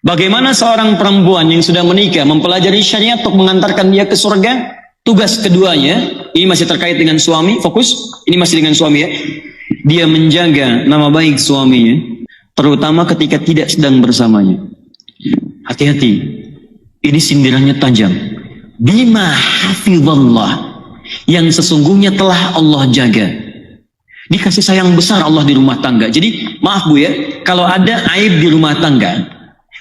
Bagaimana seorang perempuan yang sudah menikah mempelajari syariat untuk mengantarkan dia ke surga? Tugas keduanya, ini masih terkait dengan suami, fokus, ini masih dengan suami ya. Dia menjaga nama baik suaminya, terutama ketika tidak sedang bersamanya. Hati-hati, ini sindirannya tajam. Bima hafizallah, yang sesungguhnya telah Allah jaga. Dikasih sayang besar Allah di rumah tangga. Jadi maaf Bu ya, kalau ada aib di rumah tangga,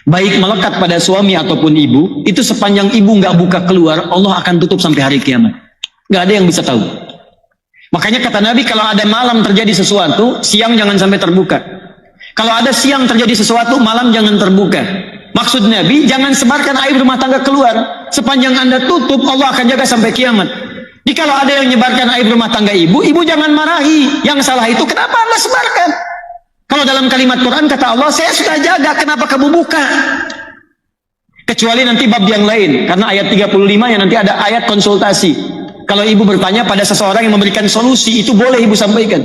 baik melekat pada suami ataupun ibu, itu sepanjang ibu nggak buka keluar, Allah akan tutup sampai hari kiamat. Nggak ada yang bisa tahu. Makanya kata Nabi, kalau ada malam terjadi sesuatu, siang jangan sampai terbuka. Kalau ada siang terjadi sesuatu, malam jangan terbuka. Maksud Nabi, jangan sebarkan aib rumah tangga keluar. Sepanjang Anda tutup, Allah akan jaga sampai kiamat. Jadi kalau ada yang menyebarkan aib rumah tangga ibu, ibu jangan marahi. Yang salah itu kenapa Anda sebarkan? Kalau dalam kalimat Quran kata Allah, saya sudah jaga, kenapa kamu buka? Kecuali nanti bab yang lain, karena ayat 35 yang nanti ada ayat konsultasi. Kalau ibu bertanya pada seseorang yang memberikan solusi, itu boleh ibu sampaikan.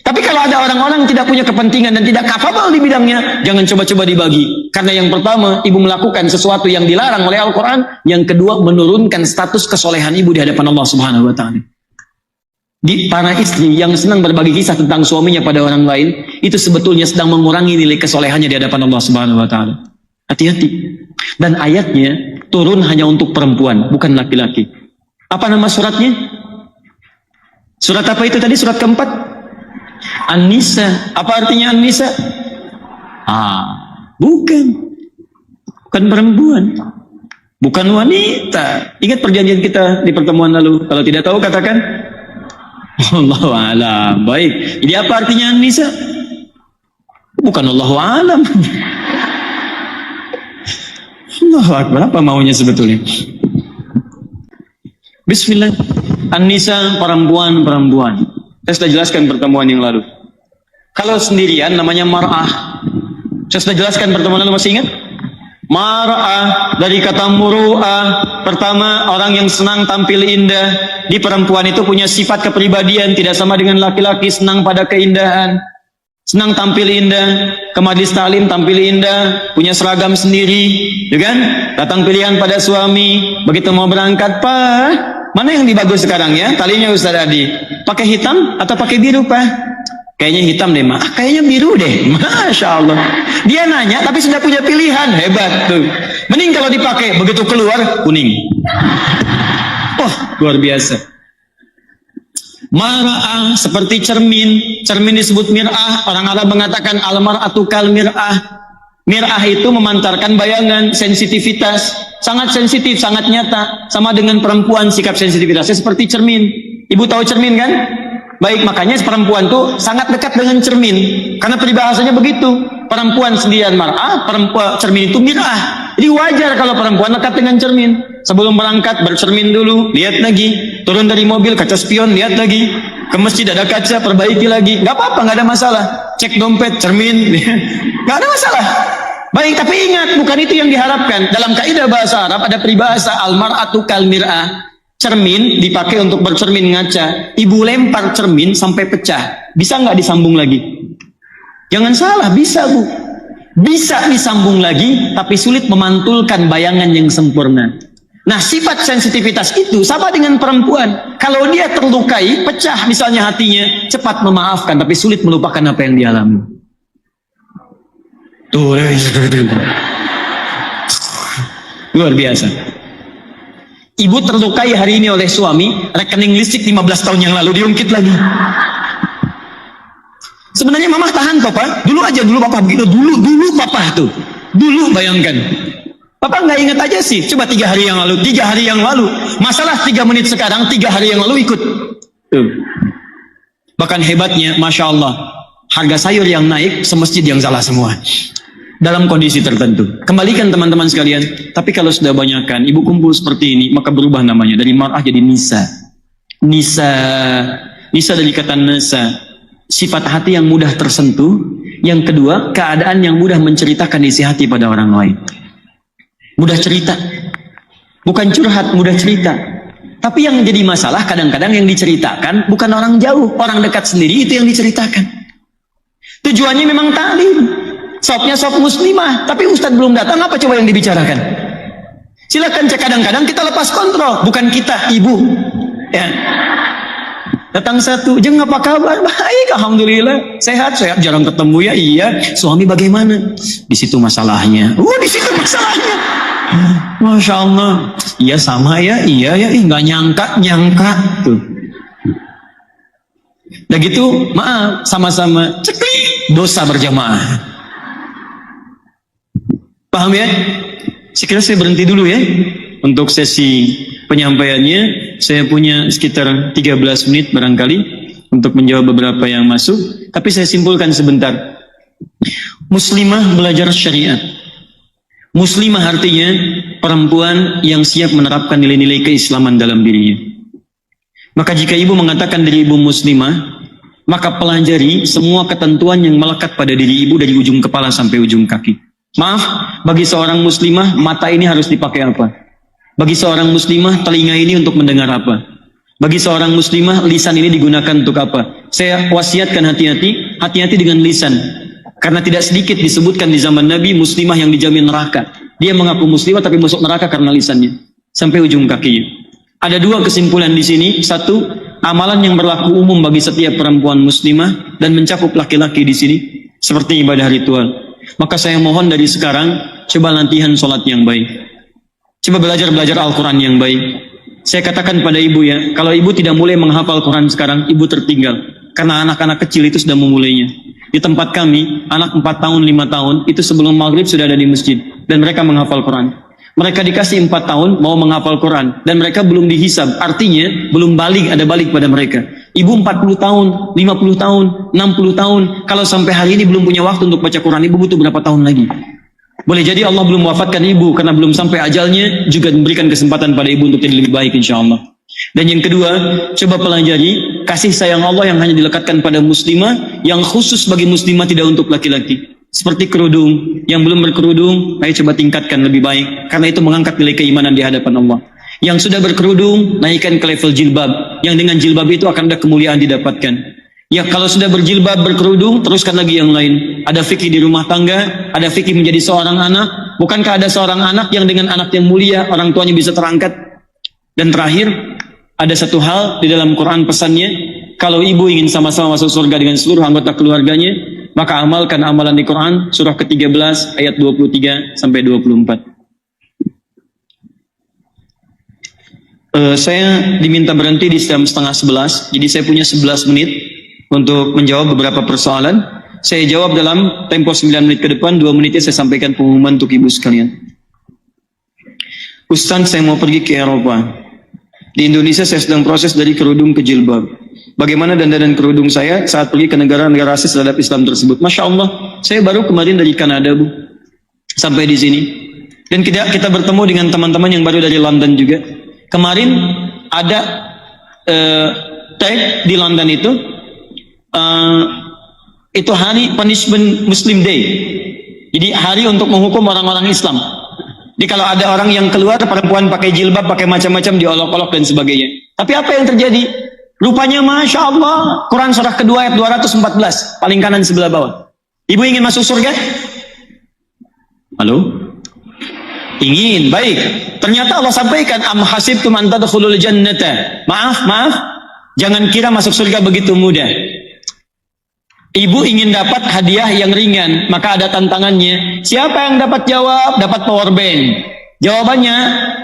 Tapi kalau ada orang-orang yang tidak punya kepentingan dan tidak kapabel di bidangnya, jangan coba-coba dibagi. Karena yang pertama, ibu melakukan sesuatu yang dilarang oleh Al-Quran. Yang kedua, menurunkan status kesolehan ibu di hadapan Allah Subhanahu wa Ta'ala. Di para istri yang senang berbagi kisah tentang suaminya pada orang lain, itu sebetulnya sedang mengurangi nilai kesolehannya di hadapan Allah Subhanahu wa Ta'ala. Hati-hati. Dan ayatnya turun hanya untuk perempuan, bukan laki-laki. Apa nama suratnya? Surat apa itu tadi? Surat keempat? An-Nisa. Apa artinya An-Nisa? Bukan perempuan, bukan wanita. Ingat perjanjian kita di pertemuan lalu. Kalau tidak tahu katakan Allahu a'lam. Baik. Jadi apa artinya An-Nisa? Bukan Allahu a'lam. Allahu akbar. Apa maunya sebetulnya? Bismillah. An-Nisa, perempuan-perempuan. Saya sudah jelaskan pertemuan yang lalu. Kalau sendirian namanya mar'ah. Saya sudah jelaskan pertemuan lalu, masih ingat? Mar'ah dari kata muru'ah. Pertama, orang yang senang tampil indah. Di perempuan itu punya sifat kepribadian, tidak sama dengan laki-laki, senang pada keindahan. Senang tampil indah, ke majlis taklim tampil indah, punya seragam sendiri, ya kan? Datang pilihan pada suami, begitu mau berangkat, Pak, mana yang dibagus sekarang ya? Talinya Ustaz Adi, pakai hitam atau pakai biru, Pak? Kayaknya hitam deh, Mak. Kayaknya biru deh. Masya Allah. Dia nanya, tapi sudah punya pilihan. Hebat tuh. Mending kalau dipakai, begitu keluar, kuning. Oh, luar biasa. Mar'ah seperti cermin. Cermin disebut mir'ah. Orang Arab mengatakan al-mar'atu kal mir'ah. Mir'ah itu memantarkan bayangan, sensitivitas. Sangat sensitif, sangat nyata. Sama dengan perempuan, sikap sensitivitasnya seperti cermin. Ibu tahu cermin kan? Baik, makanya perempuan tuh sangat dekat dengan cermin. Karena peribahasanya begitu. Perempuan sendirian mar'ah, perempuan cermin itu mir'ah. Jadi wajar kalau perempuan dekat dengan cermin. Sebelum berangkat bercermin dulu, lihat lagi. Turun dari mobil, kaca spion, lihat lagi. Ke masjid ada kaca, perbaiki lagi. Gak apa-apa, gak ada masalah. Cek dompet, cermin. Gak ada masalah. Baik, tapi ingat, bukan itu yang diharapkan. Dalam kaidah bahasa Arab ada peribahasa al-mar'atu kal mir'ah. Cermin dipakai untuk bercermin ngaca. Ibu lempar cermin sampai pecah. Bisa nggak disambung lagi? Jangan salah, bisa Bu. Bisa disambung lagi, tapi sulit memantulkan bayangan yang sempurna. Nah, sifat sensitivitas itu sama dengan perempuan. Kalau dia terlukai, pecah misalnya hatinya, cepat memaafkan, tapi sulit melupakan apa yang dialami. Tuh, luar biasa. Ibu terlukai hari ini oleh suami, rekening listrik 15 tahun yang lalu diungkit lagi. Sebenarnya mama tahan Papa, dulu Papa begitu, dulu Papa tuh. Dulu bayangkan. Papa nggak ingat aja sih, coba 3 hari yang lalu, 3 hari yang lalu. Masalah 3 menit sekarang, 3 hari yang lalu ikut. Tuh. Bahkan hebatnya, Masya Allah, harga sayur yang naik, semesjid yang salah semua. Dalam kondisi tertentu. Kembalikan teman-teman sekalian. Tapi kalau sudah banyakkan, ibu kumpul seperti ini, maka berubah namanya. Dari mar'ah jadi nisa. Nisa dari kata nasa. Sifat hati yang mudah tersentuh. Yang kedua, keadaan yang mudah menceritakan isi hati pada orang lain. Mudah cerita. Bukan curhat, mudah cerita. Tapi yang jadi masalah kadang-kadang yang diceritakan bukan orang jauh. Orang dekat sendiri itu yang diceritakan. Tujuannya memang ta'lim. Sopnya sop muslimah, tapi Ustadz belum datang, apa coba yang dibicarakan? Silakan cek, kadang-kadang kita lepas kontrol, bukan kita, ibu. Ya. Datang satu, jeng apa kabar? Baik, alhamdulillah. Sehat, jarang ketemu ya. Iya. Suami bagaimana? Di situ masalahnya. Di situ masalahnya. Masya Allah. Iya sama ya, iya ya. Nggak nyangka tuh. Udah gitu, maaf, sama-sama ceklik, dosa berjamaah. Paham ya? Sekira saya berhenti dulu ya untuk sesi penyampaiannya. Saya punya sekitar 13 menit barangkali untuk menjawab beberapa yang masuk. Tapi saya simpulkan sebentar. Muslimah belajar syariat. Muslimah artinya perempuan yang siap menerapkan nilai-nilai keislaman dalam dirinya. Maka jika ibu mengatakan diri ibu muslimah, maka pelajari semua ketentuan yang melekat pada diri ibu dari ujung kepala sampai ujung kaki. Maaf, bagi seorang muslimah, mata ini harus dipakai apa? Bagi seorang muslimah, telinga ini untuk mendengar apa? Bagi seorang muslimah, lisan ini digunakan untuk apa? Saya wasiatkan hati-hati, hati-hati dengan lisan. Karena tidak sedikit disebutkan di zaman Nabi, muslimah yang dijamin neraka. Dia mengaku muslimah tapi masuk neraka karena lisannya. Sampai ujung kakinya. Ada dua kesimpulan di sini. Satu, amalan yang berlaku umum bagi setiap perempuan muslimah dan mencakup laki-laki di sini. Seperti ibadah ritual. Maka saya mohon dari sekarang, coba latihan sholat yang baik. Coba belajar Al-Quran yang baik. Saya katakan pada ibu ya, kalau ibu tidak mulai menghafal Quran sekarang, ibu tertinggal. Karena anak-anak kecil itu sudah memulainya. Di tempat kami, anak 4 tahun, 5 tahun, itu sebelum maghrib sudah ada di masjid. Dan mereka menghafal Quran. Mereka dikasih 4 tahun, mau menghafal Quran. Dan mereka belum dihisab. Artinya, belum balik, ada balik pada mereka. Ibu 40 tahun, 50 tahun, 60 tahun. Kalau sampai hari ini belum punya waktu untuk baca Quran, ibu butuh berapa tahun lagi? Boleh jadi Allah belum wafatkan ibu karena belum sampai ajalnya, juga memberikan kesempatan pada ibu untuk jadi lebih baik insya Allah. Dan yang kedua, coba pelajari kasih sayang Allah yang hanya dilekatkan pada muslimah, yang khusus bagi muslimah, tidak untuk laki-laki. Seperti kerudung, yang belum berkerudung, ayo coba tingkatkan lebih baik, karena itu mengangkat nilai keimanan di hadapan Allah. Yang sudah berkerudung, naikkan ke level jilbab, yang dengan jilbab itu akan ada kemuliaan didapatkan. Ya kalau sudah berjilbab, berkerudung, teruskan lagi yang lain. Ada fikih di rumah tangga, ada fikih menjadi seorang anak. Bukankah ada seorang anak yang dengan anak yang mulia, orang tuanya bisa terangkat? Dan terakhir, ada satu hal di dalam Quran pesannya, kalau ibu ingin sama-sama masuk surga dengan seluruh anggota keluarganya, maka amalkan amalan di Quran, surah ke-13, ayat 23 sampai 24. Saya diminta berhenti di jam 10:30, jadi saya punya 11 menit. Untuk menjawab beberapa persoalan, saya jawab dalam tempo 9 menit ke depan, 2 menitnya saya sampaikan pengumuman untuk ibu sekalian. Ustaz, saya mau pergi ke Eropa. Di Indonesia saya sedang proses dari kerudung ke jilbab. Bagaimana dandanan kerudung saya saat pergi ke negara-negara rasis terhadap Islam tersebut? Masya Allah, saya baru kemarin dari Kanada, Bu. Sampai di sini. Dan kita bertemu dengan teman-teman yang baru dari London juga. Kemarin ada tag di London itu hari punishment Muslim Day. Jadi hari untuk menghukum orang-orang Islam. Jadi kalau ada orang yang keluar, perempuan pakai jilbab, pakai macam-macam, diolok-olok dan sebagainya. Tapi apa yang terjadi? Rupanya Masya Allah, Quran surah kedua ayat 214, paling kanan sebelah bawah. Ibu ingin masuk surga? Halo? Ingin, baik. Ternyata Allah sampaikan, am hasibtum an tadkhulul jannata. Maaf, jangan kira masuk surga begitu mudah. Ibu ingin dapat hadiah yang ringan, maka ada tantangannya. Siapa yang dapat jawab? Dapat power bank. Jawabannya,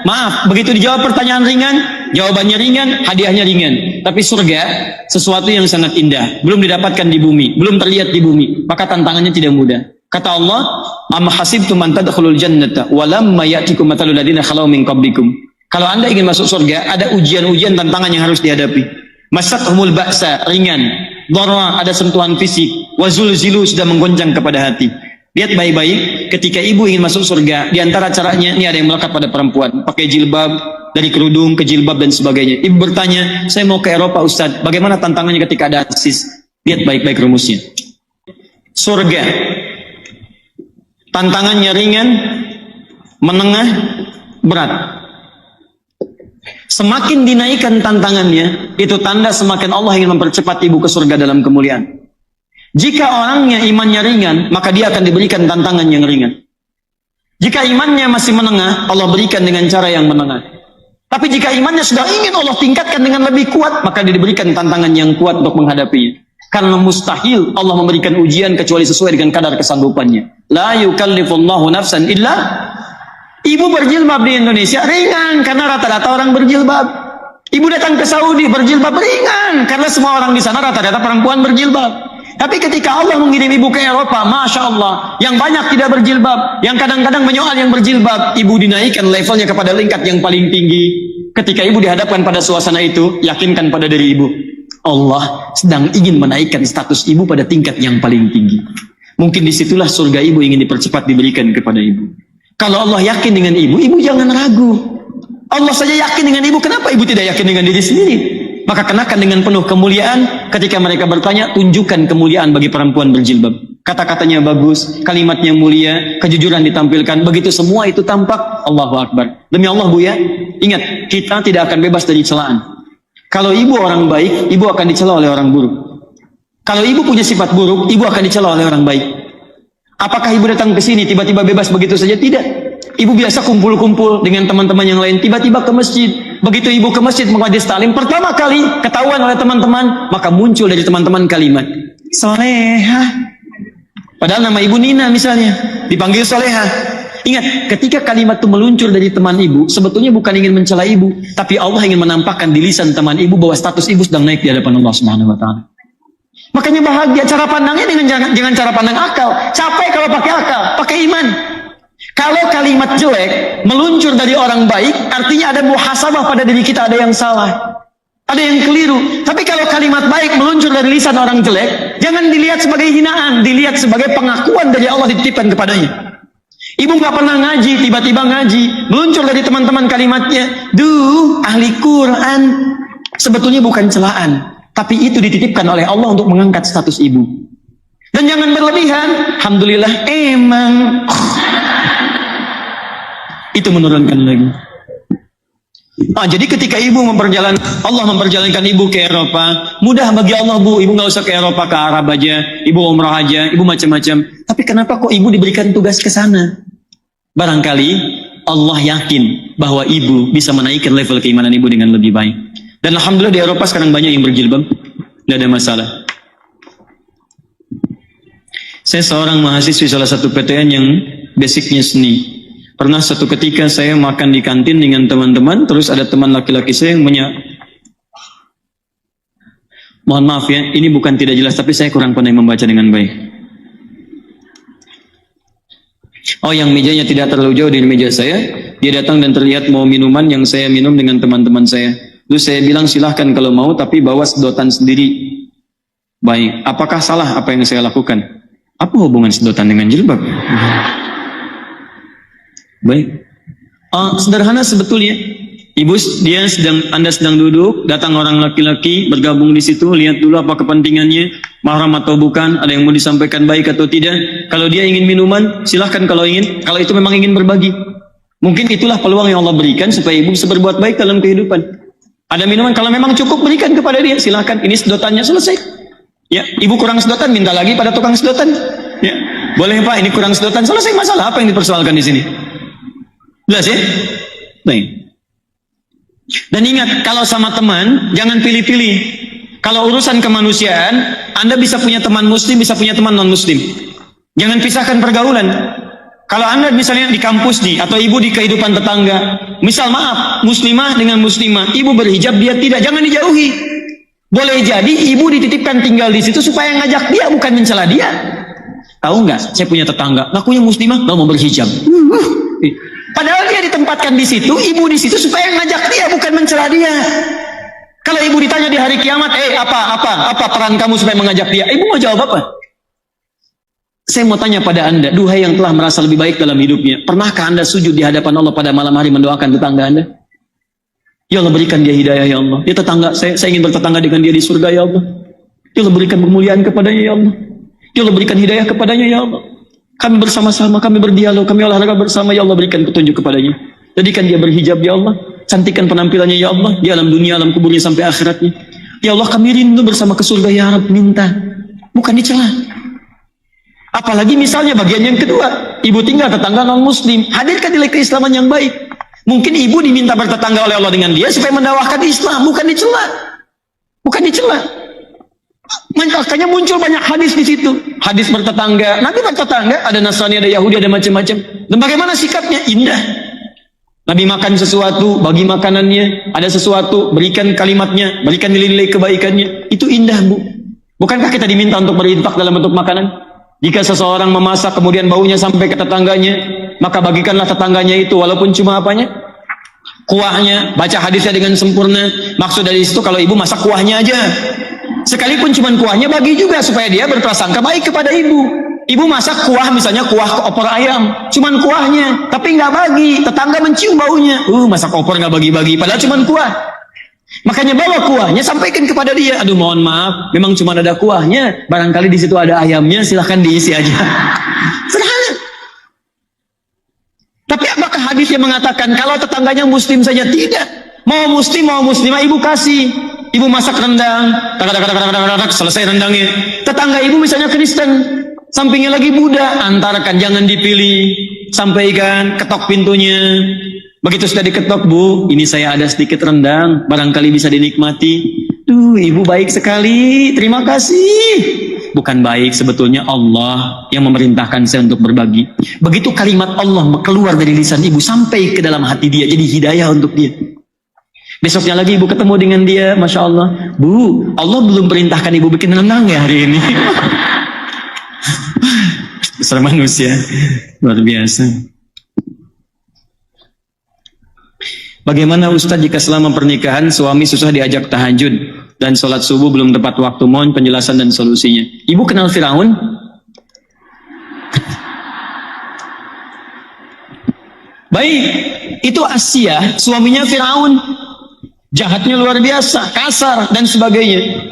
maaf, begitu dijawab pertanyaan ringan, jawabannya ringan, hadiahnya ringan. Tapi surga, sesuatu yang sangat indah, belum didapatkan di bumi, belum terlihat di bumi, maka tantangannya tidak mudah. Kata Allah, am hasibtum an tadkhulul jannata wa lamma ya'tikum mathalul ladzina khalau min qablikum. Kalau Anda ingin masuk surga, ada ujian-ujian, tantangan yang harus dihadapi. Masathumul ba'sa, ringan. Dharra, ada sentuhan fisik. Wazulzilu, sudah menggoncang kepada hati. Lihat baik-baik, ketika ibu ingin masuk surga, di antara caranya, ini ada yang melekat pada perempuan. Pakai jilbab, dari kerudung ke jilbab dan sebagainya. Ibu bertanya, saya mau ke Eropa Ustaz, bagaimana tantangannya ketika ada ISIS? Lihat baik-baik rumusnya. Surga, tantangannya ringan, menengah, berat. Semakin dinaikkan tantangannya, itu tanda semakin Allah ingin mempercepat ibu ke surga dalam kemuliaan. Jika orangnya imannya ringan, maka dia akan diberikan tantangan yang ringan. Jika imannya masih menengah, Allah berikan dengan cara yang menengah. Tapi jika imannya sudah ingin Allah tingkatkan dengan lebih kuat, maka dia diberikan tantangan yang kuat untuk menghadapinya. Karena mustahil Allah memberikan ujian kecuali sesuai dengan kadar kesanggupannya. La yukallifullahu nafsan illa. Ibu berjilbab di Indonesia ringan karena rata-rata orang berjilbab. Ibu datang ke Saudi berjilbab ringan karena semua orang di sana rata-rata perempuan berjilbab. Tapi ketika Allah mengirim ibu ke Eropa, Masya Allah, yang banyak tidak berjilbab, yang kadang-kadang menyoal yang berjilbab, ibu dinaikkan levelnya kepada tingkat yang paling tinggi. Ketika ibu dihadapkan pada suasana itu, yakinkan pada diri ibu, Allah sedang ingin menaikkan status ibu pada tingkat yang paling tinggi. Mungkin disitulah surga ibu ingin dipercepat diberikan kepada ibu. Kalau Allah yakin dengan ibu, ibu jangan ragu. Allah saja yakin dengan ibu, kenapa ibu tidak yakin dengan diri sendiri? Maka kenakan dengan penuh kemuliaan. Ketika mereka bertanya, tunjukkan kemuliaan bagi perempuan berjilbab. Kata-katanya bagus, kalimatnya mulia, kejujuran ditampilkan. Begitu semua itu tampak, Allahu Akbar. Demi Allah Bu ya, ingat, kita tidak akan bebas dari celaan. Kalau ibu orang baik, ibu akan dicela oleh orang buruk. Kalau ibu punya sifat buruk, ibu akan dicela oleh orang baik. Apakah ibu datang ke sini tiba-tiba bebas begitu saja? Tidak. Ibu biasa kumpul-kumpul dengan teman-teman yang lain, tiba-tiba ke masjid. Begitu ibu ke masjid menghadiri taklim, pertama kali ketahuan oleh teman-teman, maka muncul dari teman-teman kalimat Solehah. Padahal nama ibu Nina misalnya, dipanggil Solehah. Ingat, ketika kalimat itu meluncur dari teman ibu, sebetulnya bukan ingin mencela ibu, tapi Allah ingin menampakkan di lisan teman ibu bahwa status ibu sedang naik di hadapan Allah Subhanahu wa taala. Makanya bahagia cara pandangnya dengan cara pandang akal. Capek kalau pakai akal, pakai iman. Kalau kalimat jelek meluncur dari orang baik, artinya ada muhasabah pada diri kita, ada yang salah, ada yang keliru. Tapi kalau kalimat baik meluncur dari lisan orang jelek, jangan dilihat sebagai hinaan, dilihat sebagai pengakuan dari Allah dititipkan kepadanya. Ibu nggak pernah ngaji, tiba-tiba ngaji, meluncur dari teman-teman kalimatnya, duh, ahli Quran. Sebetulnya bukan celaan, tapi itu dititipkan oleh Allah untuk mengangkat status ibu. Dan jangan berlebihan, alhamdulillah emang. Itu menurunkan lagi. Jadi ketika ibu Allah memperjalankan ibu ke Eropa, mudah bagi Allah Bu, ibu nggak usah ke Eropa, ke Arab aja, ibu umrah aja, ibu macam-macam. Tapi kenapa kok ibu diberikan tugas ke sana? Barangkali Allah yakin bahwa ibu bisa menaikkan level keimanan ibu dengan lebih baik. Dan alhamdulillah di Eropa sekarang banyak yang berjilbab, nggak ada masalah. Saya seorang mahasiswi salah satu PTN yang basicnya seni. Pernah satu ketika saya makan di kantin dengan teman-teman, terus ada teman laki-laki saya yang mohon maaf ya, ini bukan tidak jelas, tapi saya kurang pandai membaca dengan baik. Oh, yang mejanya tidak terlalu jauh dari meja saya, dia datang dan terlihat mau minuman yang saya minum dengan teman-teman saya. Terus saya bilang silahkan kalau mau, tapi bawa sedotan sendiri. Baik, apakah salah apa yang saya lakukan? Apa hubungan sedotan dengan jilbab? Baik. Sederhana sebetulnya. Anda sedang duduk, datang orang laki-laki bergabung di situ, lihat dulu apa kepentingannya, mahram atau bukan, ada yang mau disampaikan baik atau tidak. Kalau dia ingin minuman, silahkan kalau ingin. Kalau itu memang ingin berbagi, mungkin itulah peluang yang Allah berikan supaya ibu bisa berbuat baik dalam kehidupan. Ada minuman, kalau memang cukup berikan kepada dia, silahkan. Ini sedotannya, selesai. Ya, ibu kurang sedotan, minta lagi pada tukang sedotan. Ya, boleh Pak, ini kurang sedotan, selesai masalah. Apa yang dipersoalkan di sini? Jelas ya? Baik. Dan ingat, kalau sama teman, jangan pilih-pilih. Kalau urusan kemanusiaan, Anda bisa punya teman muslim, bisa punya teman non-muslim. Jangan pisahkan pergaulan. Kalau Anda misalnya di kampus nih, atau ibu di kehidupan tetangga, misal maaf, muslimah dengan muslimah, ibu berhijab, dia tidak, jangan dijauhi. Boleh jadi ibu dititipkan tinggal di situ supaya ngajak dia, bukan mencela dia. Tahu nggak? Saya punya tetangga, ngakunya muslimah, nggak mau berhijab. Padahal dia ditempatkan di situ, ibu di situ supaya ngajak dia, bukan mencela dia. Kalau ibu ditanya di hari kiamat, apa peran kamu supaya mengajak dia? Ibu mau jawab apa? Saya mau tanya pada Anda, duhai yang telah merasa lebih baik dalam hidupnya, pernahkah Anda sujud di hadapan Allah pada malam hari mendoakan tetangga Anda? Ya Allah, berikan dia hidayah ya Allah. Dia tetangga, saya ingin bertetangga dengan dia di surga ya Allah. Ya Allah, berikan kemuliaan kepadanya ya Allah. Ya Allah, berikan hidayah kepadanya ya Allah. Kami bersama-sama, kami berdialog, kami olahraga bersama ya Allah, berikan petunjuk kepadanya. Jadikan dia berhijab ya Allah. Cantikkan penampilannya ya Allah, di alam dunia, alam kuburnya sampai akhiratnya. Ya Allah, kami rindu bersama ke surga ya Rabb, minta. bukan dicela. Apalagi misalnya bagian yang kedua, ibu tinggal tetangga non-muslim, hadirkan nilai keislaman yang baik. Mungkin ibu diminta bertetangga oleh Allah dengan dia supaya mendakwahkan Islam, bukan dicela. Bukan dicela. Makanya muncul banyak hadis di situ. Hadis bertetangga, Nabi bertetangga, ada Nasrani, ada Yahudi, ada macam-macam. Dan bagaimana sikapnya? Indah. Nabi makan sesuatu, bagi makanannya, ada sesuatu, berikan kalimatnya, berikan nilai-nilai kebaikannya. Itu indah, Bu. Bukankah kita diminta untuk berinfak dalam bentuk makanan? Jika seseorang memasak kemudian baunya sampai ke tetangganya, maka bagikanlah tetangganya itu walaupun cuma apanya? Kuahnya. Baca hadisnya dengan sempurna. Maksud dari situ kalau ibu masak kuahnya aja. Sekalipun cuma kuahnya bagi juga supaya dia berprasangka baik kepada ibu. Ibu masak kuah misalnya kuah opor ayam, cuman kuahnya, tapi nggak bagi. Tetangga mencium baunya. Masak opor nggak bagi-bagi padahal cuman kuah. Makanya bawa kuahnya, sampaikan kepada dia. Aduh, mohon maaf, memang cuma ada kuahnya. Barangkali di situ ada ayamnya, silahkan diisi aja. Sederhana. Tapi apakah hadis yang mengatakan kalau tetangganya muslim saja? Tidak. Mau muslim, mau muslimah, ibu kasih. Ibu masak rendang, selesai rendangnya. Tetangga ibu misalnya Kristen, sampingnya lagi Buddha, antarkan, jangan dipilih. Sampaikan, ketok pintunya. Begitu sudah diketok, Bu, ini saya ada sedikit rendang, barangkali bisa dinikmati. Ibu baik sekali, terima kasih. Bukan baik, sebetulnya Allah yang memerintahkan saya untuk berbagi. Begitu kalimat Allah keluar dari lisan ibu, sampai ke dalam hati dia, jadi hidayah untuk dia. Besoknya lagi ibu ketemu dengan dia, Masya Allah, Bu, Allah belum perintahkan ibu bikin rendang ya hari ini. Besar manusia, luar biasa. Bagaimana Ustadz jika selama pernikahan suami susah diajak tahajud dan sholat subuh belum tepat waktu? Mohon penjelasan dan solusinya. Ibu kenal Firaun? Baik, itu Asia, suaminya Firaun. Jahatnya luar biasa, kasar dan sebagainya.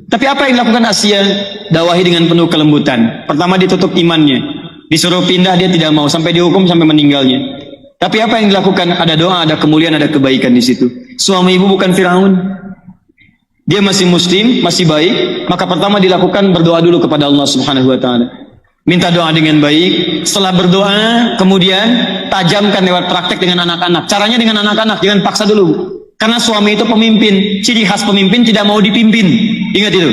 Tapi apa yang dilakukan Asia? Dakwahi dengan penuh kelembutan. Pertama ditutup imannya, disuruh pindah dia tidak mau, sampai dihukum sampai meninggalnya. Tapi apa yang dilakukan? Ada doa, ada kemuliaan, ada kebaikan di situ. Suami ibu bukan Firaun. Dia masih muslim, masih baik. Maka pertama dilakukan berdoa dulu kepada Allah Subhanahu wa taala. Minta doa dengan baik. Setelah berdoa, kemudian tajamkan lewat praktek dengan anak-anak. Caranya dengan anak-anak, jangan paksa dulu. Karena suami itu pemimpin. Ciri khas pemimpin tidak mau dipimpin. Ingat itu.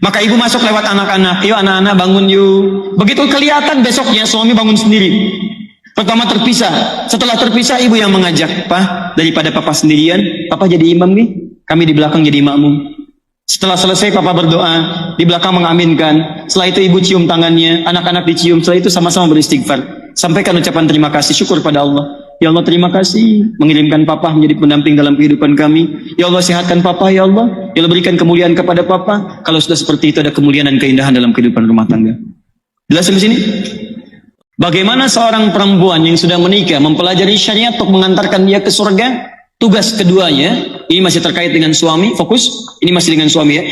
Maka ibu masuk lewat anak-anak. Yuk anak-anak bangun yuk. Begitu kelihatan besoknya suami bangun sendiri. Pertama terpisah, setelah terpisah ibu yang mengajak, Pak, daripada papa sendirian, papa jadi imam nih, kami di belakang jadi makmum. Setelah selesai papa berdoa, di belakang mengaminkan, setelah itu ibu cium tangannya, anak-anak dicium, setelah itu sama-sama beristighfar. Sampaikan ucapan terima kasih, syukur pada Allah. Ya Allah terima kasih, mengirimkan papa menjadi pendamping dalam kehidupan kami. Ya Allah sehatkan papa ya Allah, ya Allah berikan kemuliaan kepada papa. Kalau sudah seperti itu ada kemuliaan dan keindahan dalam kehidupan rumah tangga. Jelas di sini? Bagaimana seorang perempuan yang sudah menikah mempelajari syariat untuk mengantarkan dia ke surga? Tugas keduanya, ini masih terkait dengan suami, fokus, ini masih dengan suami ya.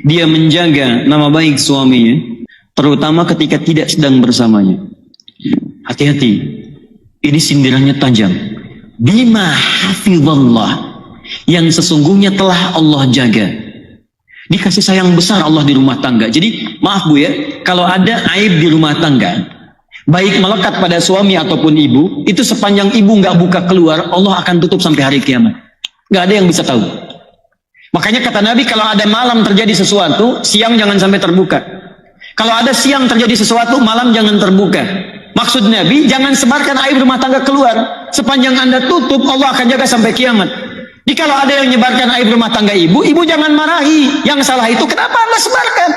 Dia menjaga nama baik suaminya, terutama ketika tidak sedang bersamanya. Hati-hati, ini sindirannya tajam. Bima hafizallah, yang sesungguhnya telah Allah jaga. Dikasih sayang besar Allah di rumah tangga. Jadi maaf Bu ya, kalau ada aib di rumah tangga, baik melekat pada suami ataupun ibu, itu sepanjang ibu nggak buka keluar, Allah akan tutup sampai hari kiamat. Nggak ada yang bisa tahu. Makanya kata Nabi, kalau ada malam terjadi sesuatu, siang jangan sampai terbuka. Kalau ada siang terjadi sesuatu, malam jangan terbuka. Maksud Nabi, jangan sebarkan aib rumah tangga keluar. Sepanjang Anda tutup, Allah akan jaga sampai kiamat. Jadi kalau ada yang menyebarkan aib rumah tangga ibu, ibu jangan marahi. Yang salah itu kenapa Anda sebarkan?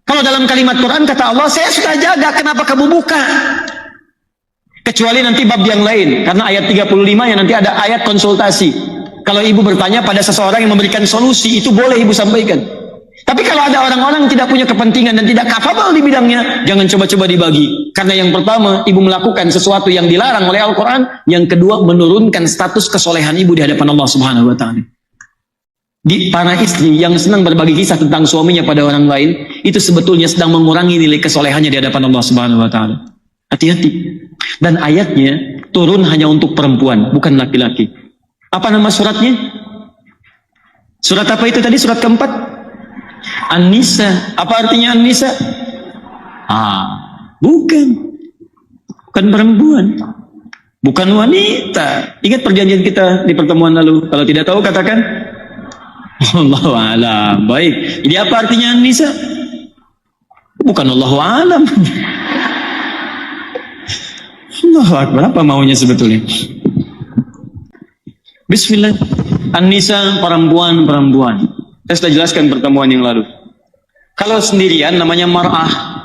Kalau dalam kalimat Quran kata Allah, saya sudah jaga, kenapa kamu buka? Kecuali nanti bab yang lain. Karena ayat 35 yang nanti ada ayat konsultasi. Kalau ibu bertanya pada seseorang yang memberikan solusi, itu boleh ibu sampaikan. Tapi kalau ada orang-orang yang tidak punya kepentingan dan tidak kapabel di bidangnya, jangan coba-coba dibagi. Karena yang pertama, ibu melakukan sesuatu yang dilarang oleh Al-Quran. Yang kedua, menurunkan status kesolehan ibu di hadapan Allah Subhanahu wa ta'ala. Di para istri yang senang berbagi kisah tentang suaminya pada orang lain, itu sebetulnya sedang mengurangi nilai kesolehannya di hadapan Allah Subhanahu wa ta'ala. Hati-hati. Dan ayatnya turun hanya untuk perempuan, bukan laki-laki. Apa nama suratnya? Surat apa itu tadi? Surat keempat? An-Nisa. Apa artinya An-Nisa? Bukan perempuan, bukan wanita. Ingat perjanjian kita di pertemuan lalu. Kalau tidak tahu katakan Allahu a'lam. Baik. Jadi apa artinya An-Nisa? Bukan Allahu a'lam. Allahu Akbar. Apa maunya sebetulnya? Bismillah. An-Nisa, perempuan. Saya sudah jelaskan pertemuan yang lalu. Kalau sendirian namanya mar'ah.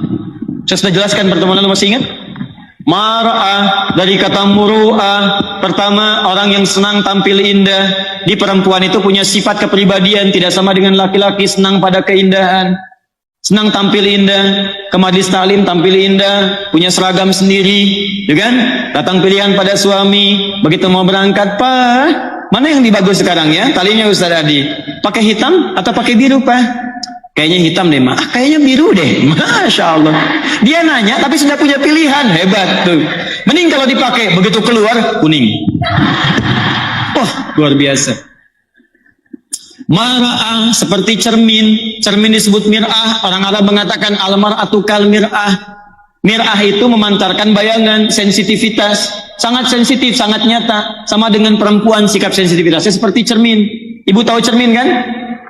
Saya sudah jelaskan pertemuan lalu, masih ingat? Mar'ah dari kata muru'ah. Pertama, orang yang senang tampil indah. Di perempuan itu punya sifat kepribadian, tidak sama dengan laki-laki, senang pada keindahan, senang tampil indah, ke majelis taklim tampil indah, punya seragam sendiri, ya kan? Datang pilihan pada suami, begitu mau berangkat, Pak, mana yang dibagus sekarang ya? Talinya Ustaz Adi, pakai hitam atau pakai biru, Pak? Kayaknya hitam deh, Mak. Kayaknya biru deh. Masya Allah. Dia nanya, tapi sudah punya pilihan. Hebat tuh. Mending kalau dipakai, begitu keluar, kuning. Oh, luar biasa. Mar'ah seperti cermin. Cermin disebut mir'ah. Orang Arab mengatakan al-mar'atu kal mir'ah. Mir'ah itu memantarkan bayangan, sensitivitas. Sangat sensitif, sangat nyata. Sama dengan perempuan, sikap sensitivitasnya seperti cermin. Ibu tahu cermin kan?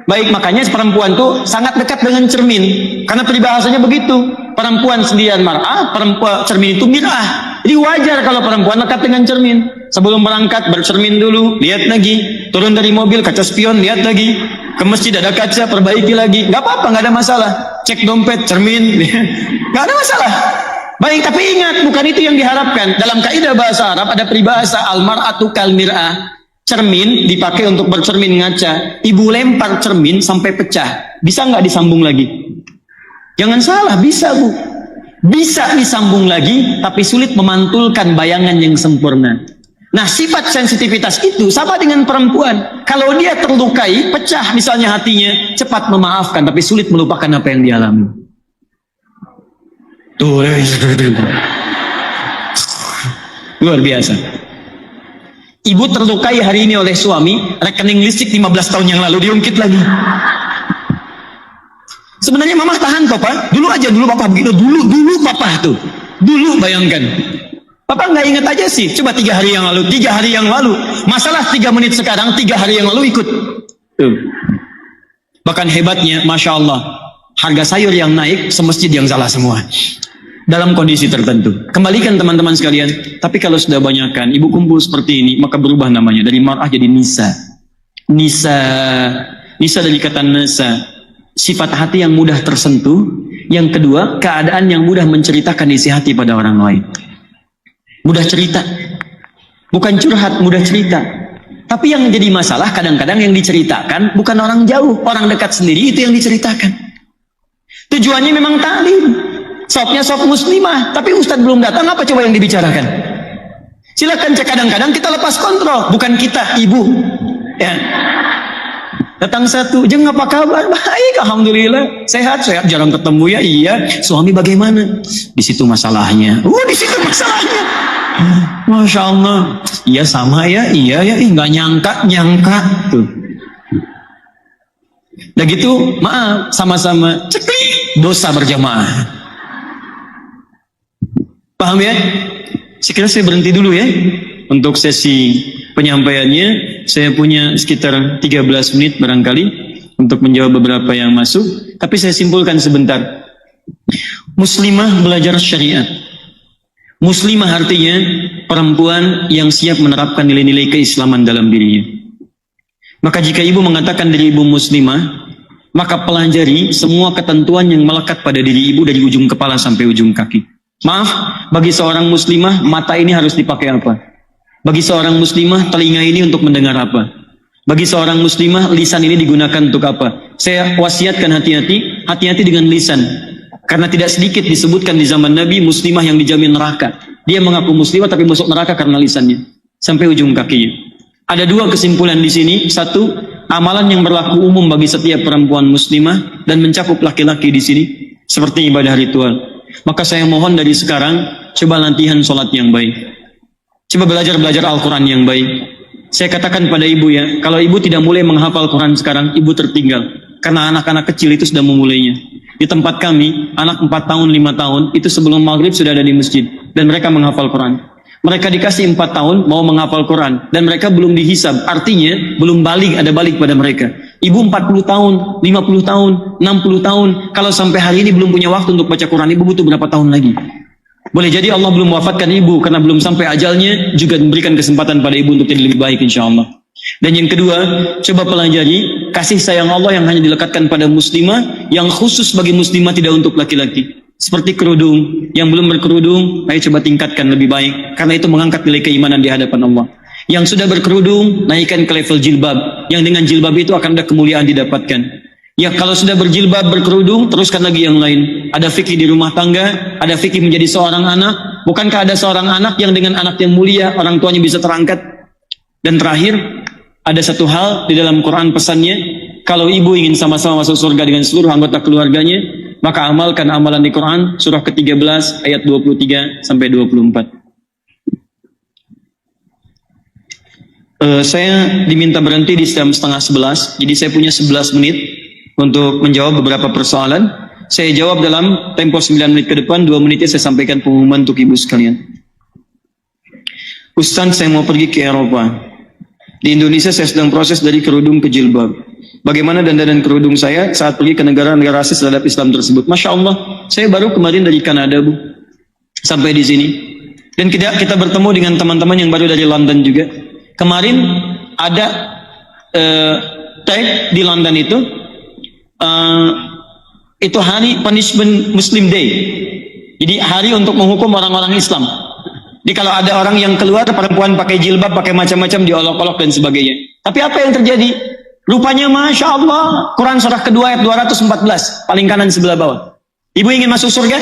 Baik, makanya perempuan tuh sangat dekat dengan cermin. Karena peribahasanya begitu. Perempuan sendirian mar'ah, perempuan cermin itu mir'ah. Jadi wajar kalau perempuan dekat dengan cermin. Sebelum berangkat bercermin dulu, lihat lagi. Turun dari mobil, kaca spion, lihat lagi. Ke masjid ada kaca, perbaiki lagi. Gak apa-apa, gak ada masalah. Cek dompet, cermin. Gak ada masalah. Baik, tapi ingat, bukan itu yang diharapkan. Dalam kaidah bahasa Arab ada peribahasa al-mar'atu kal mir'ah. Cermin dipakai untuk bercermin ngaca. Ibu lempar cermin sampai pecah. Bisa nggak disambung lagi? Jangan salah, bisa Bu. Bisa disambung lagi, tapi sulit memantulkan bayangan yang sempurna. Nah, sifat sensitivitas itu sama dengan perempuan. Kalau dia terlukai, pecah misalnya hatinya, cepat memaafkan, tapi sulit melupakan apa yang dialami. Tuh, luar biasa. Ibu terlukai hari ini oleh suami, rekening listrik 15 tahun yang lalu diungkit lagi. Sebenarnya mama tahan kok, Pak. Dulu aja, dulu Papa begitu. Dulu Papa tuh. Dulu bayangkan. Papa nggak ingat aja sih. Coba 3 hari yang lalu, 3 hari yang lalu. Masalah 3 menit sekarang, 3 hari yang lalu ikut. Tuh. Bahkan hebatnya, Masya Allah. Harga sayur yang naik, semasjid yang salah semua. Dalam kondisi tertentu. Kembalikan teman-teman sekalian. Tapi kalau sudah banyakkan, ibu kumpul seperti ini, maka berubah namanya. Dari mar'ah jadi nisa. Nisa dari kata nasa. Sifat hati yang mudah tersentuh. Yang kedua, keadaan yang mudah menceritakan isi hati pada orang lain. Mudah cerita. Bukan curhat, mudah cerita. Tapi yang jadi masalah kadang-kadang yang diceritakan bukan orang jauh. Orang dekat sendiri itu yang diceritakan. Tujuannya memang ta'lim. Sopnya sop muslimah, tapi Ustadz belum datang, apa coba yang dibicarakan? Silakan cek, kadang-kadang kita lepas kontrol, bukan kita, ibu. Ya. Datang satu, Jeng apa kabar? Baik, alhamdulillah, sehat, jarang ketemu ya, iya. Suami bagaimana? Di situ masalahnya. Di situ masalahnya. Masya Allah. Iya sama ya, iya ya, nggak nyangka tuh. Udah gitu, maaf, sama-sama ceklik, dosa berjamaah. Paham ya? Sekiranya saya berhenti dulu ya untuk sesi penyampaiannya. Saya punya sekitar 13 menit barangkali untuk menjawab beberapa yang masuk. Tapi saya simpulkan sebentar. Muslimah belajar syariat. Muslimah artinya perempuan yang siap menerapkan nilai-nilai keislaman dalam dirinya. Maka jika ibu mengatakan diri ibu muslimah, maka pelajari semua ketentuan yang melekat pada diri ibu dari ujung kepala sampai ujung kaki. Maaf, bagi seorang muslimah, mata ini harus dipakai apa? Bagi seorang muslimah, telinga ini untuk mendengar apa? Bagi seorang muslimah, lisan ini digunakan untuk apa? Saya wasiatkan hati-hati dengan lisan. Karena tidak sedikit disebutkan di zaman Nabi, muslimah yang dijamin neraka. Dia mengaku muslimah tapi masuk neraka karena lisannya. Sampai ujung kakinya. Ada 2 kesimpulan di sini. 1, amalan yang berlaku umum bagi setiap perempuan muslimah dan mencakup laki-laki di sini. Seperti ibadah ritual. Maka saya mohon dari sekarang, coba latihan sholat yang baik. Coba belajar Al-Quran yang baik. Saya katakan pada ibu ya, kalau ibu tidak mulai menghafal Quran sekarang, ibu tertinggal. Karena anak-anak kecil itu sudah memulainya. Di tempat kami, anak 4 tahun, 5 tahun, itu sebelum maghrib sudah ada di masjid. Dan mereka menghafal Quran. Mereka dikasih 4 tahun, mau menghafal Quran. Dan mereka belum dihisab. Artinya, belum balik, ada balik pada mereka. Ibu 40 tahun, 50 tahun, 60 tahun. Kalau sampai hari ini belum punya waktu untuk baca Quran, ibu butuh berapa tahun lagi? Boleh jadi Allah belum wafatkan ibu, karena belum sampai ajalnya, juga memberikan kesempatan pada ibu untuk jadi lebih baik insya Allah. Dan yang kedua, coba pelajari kasih sayang Allah yang hanya dilekatkan pada muslimah, yang khusus bagi muslimah, tidak untuk laki-laki. Seperti kerudung, yang belum berkerudung, ayo coba tingkatkan lebih baik, karena itu mengangkat nilai keimanan di hadapan Allah. Yang sudah berkerudung, naikkan ke level jilbab, yang dengan jilbab itu akan ada kemuliaan didapatkan. Ya kalau sudah berjilbab, berkerudung, teruskan lagi yang lain. Ada fikih di rumah tangga, ada fikih menjadi seorang anak. Bukankah ada seorang anak yang dengan anak yang mulia, orang tuanya bisa terangkat? Dan terakhir, ada satu hal di dalam Quran pesannya, kalau ibu ingin sama-sama masuk surga dengan seluruh anggota keluarganya, maka amalkan amalan di Quran, surah ke-13, ayat 23 sampai 24. Saya diminta berhenti di jam 10:30, jadi saya punya 11 menit untuk menjawab beberapa persoalan. Saya jawab dalam tempo 9 menit ke depan, 2 menitnya saya sampaikan pengumuman untuk ibu sekalian. Ustaz, saya mau pergi ke Eropa. Di Indonesia saya sedang proses dari kerudung ke jilbab. Bagaimana dandanan kerudung saya saat pergi ke negara-negara rasis terhadap Islam tersebut? Masya Allah, saya baru kemarin dari Kanada, Bu. Sampai di sini. Dan kita bertemu dengan teman-teman yang baru dari London juga. Kemarin ada tag di London itu hari punishment Muslim Day. Jadi hari untuk menghukum orang-orang Islam. Jadi kalau ada orang yang keluar, perempuan pakai jilbab, pakai macam-macam, diolok-olok dan sebagainya. Tapi apa yang terjadi? Rupanya Masya Allah, Quran surah kedua ayat 214, paling kanan sebelah bawah. Ibu ingin masuk surga?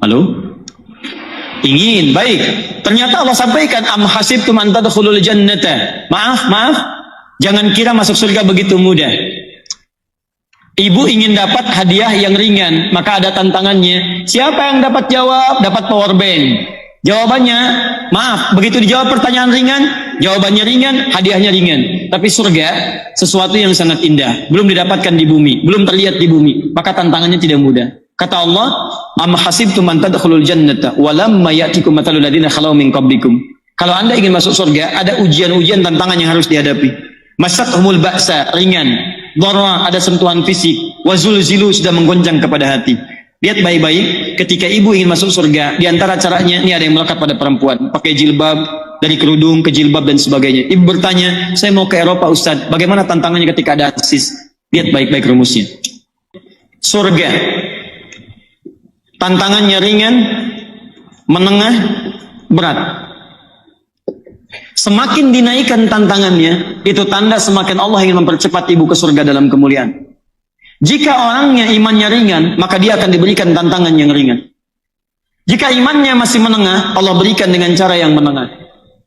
Halo? Ingin, baik. Ternyata Allah sampaikan, am hasibtum an tadkhulul jannata. Maaf. Jangan kira masuk surga begitu mudah. Ibu ingin dapat hadiah yang ringan, maka ada tantangannya. Siapa yang dapat jawab? Dapat power bank. Jawabannya, maaf, begitu dijawab pertanyaan ringan, jawabannya ringan, hadiahnya ringan. Tapi surga, sesuatu yang sangat indah, belum didapatkan di bumi, belum terlihat di bumi, maka tantangannya tidak mudah. Kata Allah, am hasibtum an tadkhulul jannata wa lamma ya'tikum mathalul ladzina khalau min qablikum. Kalau Anda ingin masuk surga, ada ujian-ujian tantangan yang harus dihadapi. Masathumul ba'sa, ringan. Dharra, ada sentuhan fisik. Wazulzilu, sudah menggoncang kepada hati. Lihat baik-baik, ketika ibu ingin masuk surga, di antara caranya, ini ada yang melekat pada perempuan. Pakai jilbab, dari kerudung ke jilbab dan sebagainya. Ibu bertanya, saya mau ke Eropa Ustaz, bagaimana tantangannya ketika ada ISIS? Lihat baik-baik rumusnya. Surga, tantangannya ringan, menengah, berat. Semakin dinaikkan tantangannya, itu tanda semakin Allah ingin mempercepat ibu ke surga dalam kemuliaan. Jika orangnya imannya ringan, maka dia akan diberikan tantangan yang ringan. Jika imannya masih menengah, Allah berikan dengan cara yang menengah.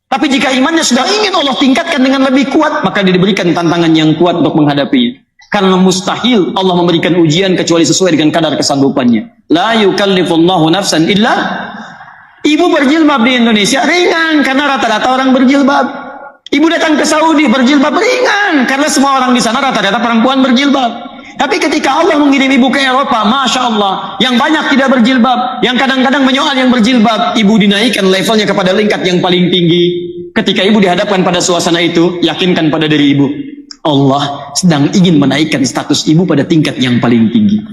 Tapi jika imannya sudah ingin Allah tingkatkan dengan lebih kuat, maka dia diberikan tantangan yang kuat untuk menghadapinya. Karena mustahil Allah memberikan ujian kecuali sesuai dengan kadar kesanggupannya. La yukallifullahu nafsan illa. Ibu berjilbab di Indonesia ringan karena rata-rata orang berjilbab. Ibu datang ke Saudi berjilbab ringan karena semua orang di sana rata-rata perempuan berjilbab. Tapi ketika Allah mengirim ibu ke Eropa, Masya Allah, yang banyak tidak berjilbab, yang kadang-kadang menyoal yang berjilbab, ibu dinaikkan levelnya kepada tingkat yang paling tinggi. Ketika ibu dihadapkan pada suasana itu, yakinkan pada diri ibu, Allah sedang ingin menaikkan status ibu pada tingkat yang paling tinggi.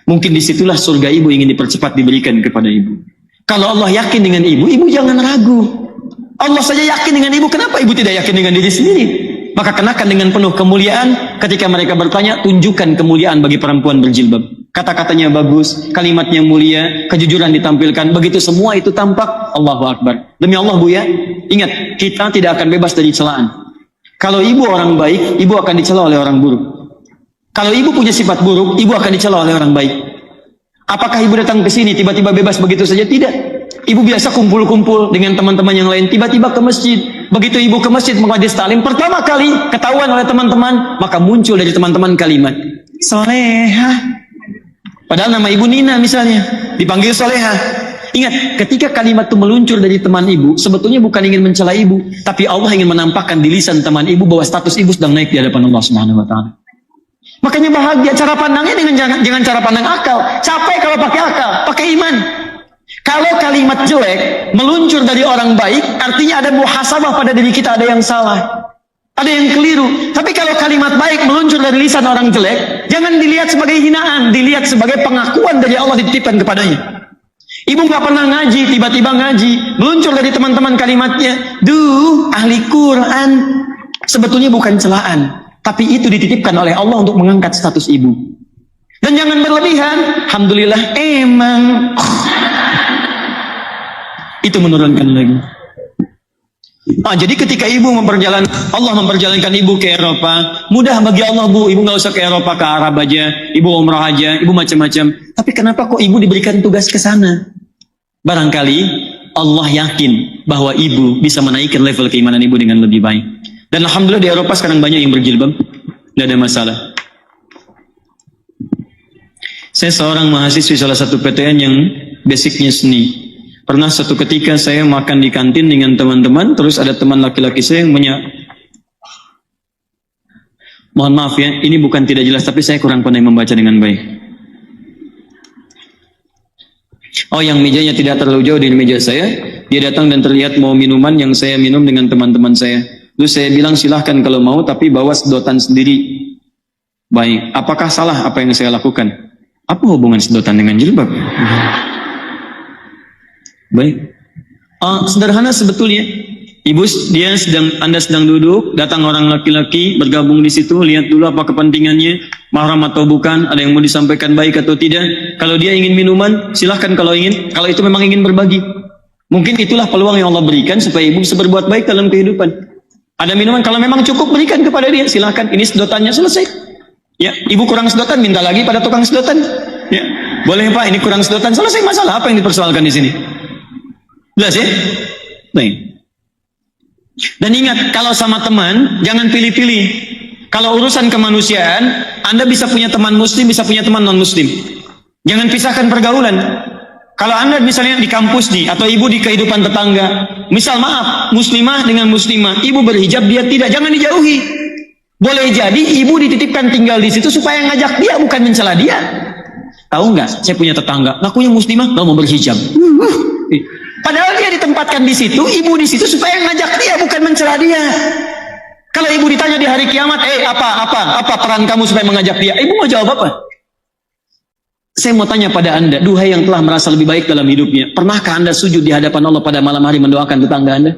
Mungkin disitulah surga ibu ingin dipercepat diberikan kepada ibu. Kalau Allah yakin dengan ibu, ibu jangan ragu. Allah saja yakin dengan ibu, kenapa ibu tidak yakin dengan diri sendiri? Maka kenakan dengan penuh kemuliaan. Ketika mereka bertanya, tunjukkan kemuliaan bagi perempuan berjilbab. Kata-katanya bagus, kalimatnya mulia, kejujuran ditampilkan. Begitu semua itu tampak, Allahu Akbar. Demi Allah Bu ya, ingat, kita tidak akan bebas dari celaan. Kalau ibu orang baik, ibu akan dicela oleh orang buruk. Kalau ibu punya sifat buruk, ibu akan dicela oleh orang baik. Apakah ibu datang ke sini tiba-tiba bebas begitu saja? Tidak. Ibu biasa kumpul-kumpul dengan teman-teman yang lain. Tiba-tiba ke masjid. Begitu ibu ke masjid menghadis taklim, pertama kali ketahuan oleh teman-teman, maka muncul dari teman-teman kalimat Soleha. Padahal nama ibu Nina misalnya, dipanggil Soleha. Ingat, ketika kalimat itu meluncur dari teman ibu, sebetulnya bukan ingin mencela ibu, tapi Allah ingin menampakkan di lisan teman ibu bahwa status ibu sedang naik di hadapan Allah Subhanahu wa taala. Makanya bahagia cara pandangnya dengan cara pandang akal. Capek kalau pakai akal, pakai iman. Kalau kalimat jelek meluncur dari orang baik, artinya ada muhasabah pada diri kita, ada yang salah, ada yang keliru. Tapi kalau kalimat baik meluncur dari lisan orang jelek, jangan dilihat sebagai hinaan, dilihat sebagai pengakuan dari Allah dititipkan kepadanya. Ibu nggak pernah ngaji, tiba-tiba ngaji, meluncur dari teman-teman kalimatnya, duh, ahli Quran. Sebetulnya bukan celaan, tapi itu dititipkan oleh Allah untuk mengangkat status ibu. Dan jangan berlebihan, alhamdulillah emang. Itu menurunkan lagi. Jadi ketika ibu Allah memperjalankan ibu ke Eropa, mudah bagi Allah bu, ibu nggak usah ke Eropa, ke Arab aja, ibu umrah aja, ibu macam-macam. Tapi kenapa kok ibu diberikan tugas ke sana? Barangkali Allah yakin bahwa ibu bisa menaikkan level keimanan ibu dengan lebih baik. Dan alhamdulillah di Eropa sekarang banyak yang berjilbab, tidak ada masalah. Saya seorang mahasiswi salah satu PTN yang basicnya seni. Pernah satu ketika saya makan di kantin dengan teman-teman, terus ada teman laki-laki saya yang mohon maaf ya, ini bukan tidak jelas, tapi saya kurang pandai membaca dengan baik. Yang mejanya tidak terlalu jauh dari meja saya, dia datang dan terlihat mau minuman yang saya minum dengan teman-teman saya. Lalu saya bilang silahkan kalau mau, tapi bawa sedotan sendiri. Baik, apakah salah apa yang saya lakukan? Apa hubungan sedotan dengan jilbab? Baik. Sederhana sebetulnya. Anda sedang duduk, datang orang laki-laki, bergabung di situ, lihat dulu apa kepentingannya, mahram atau bukan, ada yang mau disampaikan baik atau tidak. Kalau dia ingin minuman, silahkan kalau itu memang ingin berbagi. Mungkin itulah peluang yang Allah berikan supaya ibu bisa berbuat baik dalam kehidupan. Ada minuman, kalau memang cukup berikan kepada dia, silahkan. Ini sedotannya, selesai. Ya, ibu kurang sedotan, minta lagi pada tukang sedotan. Ya, boleh Pak, ini kurang sedotan, selesai masalah. Apa yang dipersoalkan di sini? Jelas ya? Baik. Dan ingat, kalau sama teman, jangan pilih-pilih. Kalau urusan kemanusiaan, Anda bisa punya teman muslim, bisa punya teman non-muslim. Jangan pisahkan pergaulan. Kalau Anda misalnya di kampus nih, atau ibu di kehidupan tetangga, misal maaf, muslimah dengan muslimah, ibu berhijab, dia tidak, jangan dijauhi. Boleh jadi ibu dititipkan tinggal di situ supaya ngajak dia, bukan mencela dia. Tahu nggak? Saya punya tetangga, ngakunya muslimah, nggak mau berhijab. Padahal dia ditempatkan di situ, ibu di situ supaya ngajak dia, bukan mencela dia. Kalau ibu ditanya di hari kiamat, apa peran kamu supaya mengajak dia? Ibu mau jawab apa? Saya mau tanya pada Anda, duhai yang telah merasa lebih baik dalam hidupnya, pernahkah Anda sujud di hadapan Allah pada malam hari mendoakan tetangga Anda?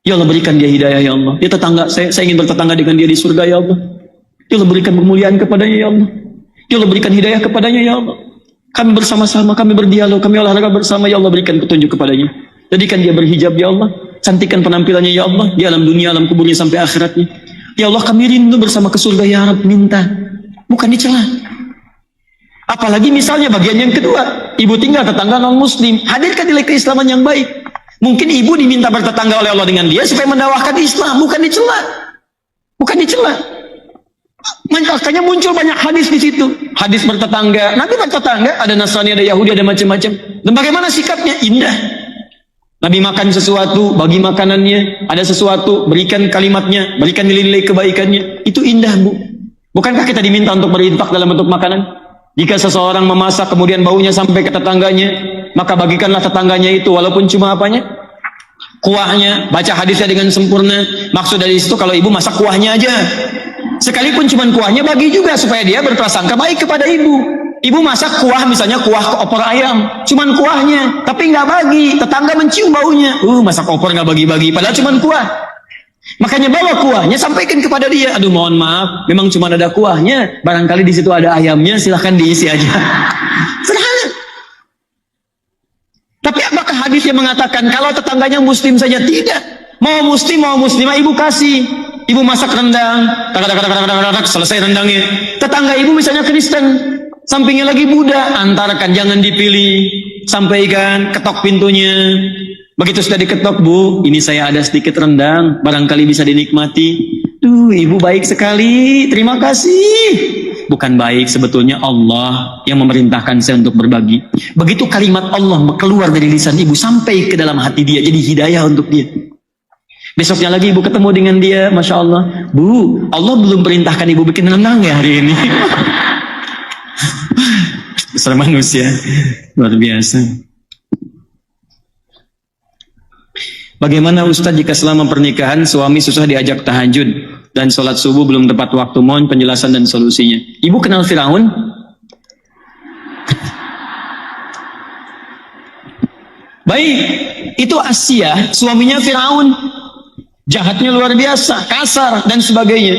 Ya Allah, berikan dia hidayah ya Allah. Dia tetangga, saya ingin bertetangga dengan dia di surga ya Allah. Ya Allah, berikan kemuliaan kepadanya ya Allah. Ya Allah, berikan hidayah kepadanya ya Allah. Kami bersama-sama, kami berdialog, kami olahraga bersama, ya Allah, berikan petunjuk kepadanya. Jadikan dia berhijab ya Allah. Cantikkan penampilannya ya Allah, di alam dunia, alam kuburnya sampai akhiratnya. Ya Allah, kami rindu bersama ke surga ya Rabb, minta. Bukan dicela. Apalagi misalnya bagian yang kedua, ibu tinggal tetangga non-muslim, hadirkan nilai keislaman yang baik. Mungkin ibu diminta bertetangga oleh Allah dengan dia supaya mendakwahkan Islam, bukan dicela. Bukan dicela. Makanya muncul banyak hadis di situ. Hadis bertetangga, Nabi bertetangga, ada Nasrani, ada Yahudi, ada macam-macam. Dan bagaimana sikapnya? Indah. Nabi makan sesuatu, bagi makanannya, ada sesuatu, berikan kalimatnya, berikan nilai-nilai kebaikannya. Itu indah, Bu. Bukankah kita diminta untuk berinfak dalam bentuk makanan? Jika seseorang memasak kemudian baunya sampai ke tetangganya, maka bagikanlah tetangganya itu, walaupun cuma apanya? Kuahnya. Baca hadisnya dengan sempurna. Maksud dari situ, kalau ibu masak kuahnya aja, sekalipun cuma kuahnya, bagi juga supaya dia berprasangka baik kepada ibu. Ibu masak kuah, misalnya kuah opor ayam, cuman kuahnya, tapi nggak bagi. Tetangga mencium baunya, masak opor nggak bagi-bagi, padahal cuman kuah. Makanya bawa kuahnya, sampaikan kepada dia. Aduh, mohon maaf, memang cuma ada kuahnya, barangkali di situ ada ayamnya, silahkan diisi aja. Sederhana. Tapi apakah hadisnya mengatakan kalau tetangganya muslim saja? Tidak. Mau muslim, mau muslimah, ibu kasih. Ibu masak rendang, selesai rendangnya. Tetangga ibu misalnya Kristen, sampingnya lagi Buddha, antarkan, jangan dipilih. Sampaikan, ketok pintunya. Begitu sudah diketok, Bu, ini saya ada sedikit rendang, barangkali bisa dinikmati. Duh, ibu baik sekali, terima kasih. Bukan baik, sebetulnya Allah yang memerintahkan saya untuk berbagi. Begitu kalimat Allah keluar dari lisan ibu sampai ke dalam hati dia, jadi hidayah untuk dia. Besoknya lagi ibu ketemu dengan dia, Masya Allah. Bu, Allah belum perintahkan ibu bikin rendang ya hari ini. Besar manusia, luar biasa. Bagaimana Ustadz jika selama pernikahan suami susah diajak tahajud dan sholat subuh belum tepat waktu? Mohon penjelasan dan solusinya. Ibu kenal Firaun? Baik, itu Asia, suaminya Firaun. Jahatnya luar biasa, kasar dan sebagainya.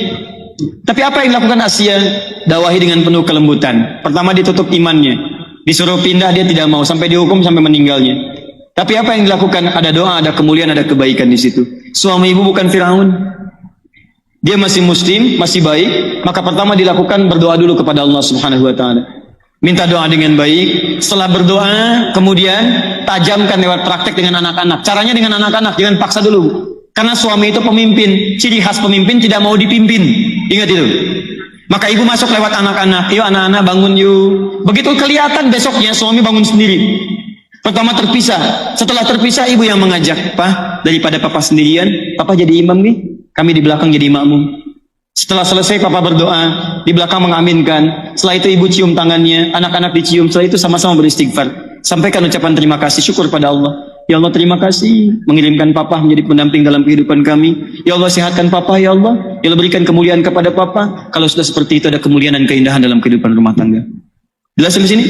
Tapi apa yang dilakukan Asia? Dakwahi dengan penuh kelembutan. Pertama ditutup imannya, disuruh pindah dia tidak mau, sampai dihukum sampai meninggalnya. Tapi apa yang dilakukan? Ada doa, ada kemuliaan, ada kebaikan di situ. Suami ibu bukan Firaun. Dia masih muslim, masih baik. Maka pertama dilakukan berdoa dulu kepada Allah Subhanahu wa taala. Minta doa dengan baik. Setelah berdoa, kemudian tajamkan lewat praktek dengan anak-anak. Caranya dengan anak-anak, jangan paksa dulu. Karena suami itu pemimpin. Ciri khas pemimpin tidak mau dipimpin. Ingat itu. Maka ibu masuk lewat anak-anak. Yuk anak-anak bangun yuk. Begitu kelihatan besoknya suami bangun sendiri. Pertama terpisah. Setelah terpisah ibu yang mengajak. Pak, daripada papa sendirian, papa jadi imam nih. Kami di belakang jadi makmum. Setelah selesai papa berdoa, di belakang mengaminkan. Setelah itu ibu cium tangannya, anak-anak dicium. Setelah itu sama-sama beristighfar. Sampaikan ucapan terima kasih, syukur pada Allah. Ya Allah terima kasih mengirimkan papa menjadi pendamping dalam kehidupan kami. Ya Allah sehatkan papa ya Allah. Ya Allah berikan kemuliaan kepada papa. Kalau sudah seperti itu ada kemuliaan dan keindahan dalam kehidupan rumah tangga. Jelas di sini?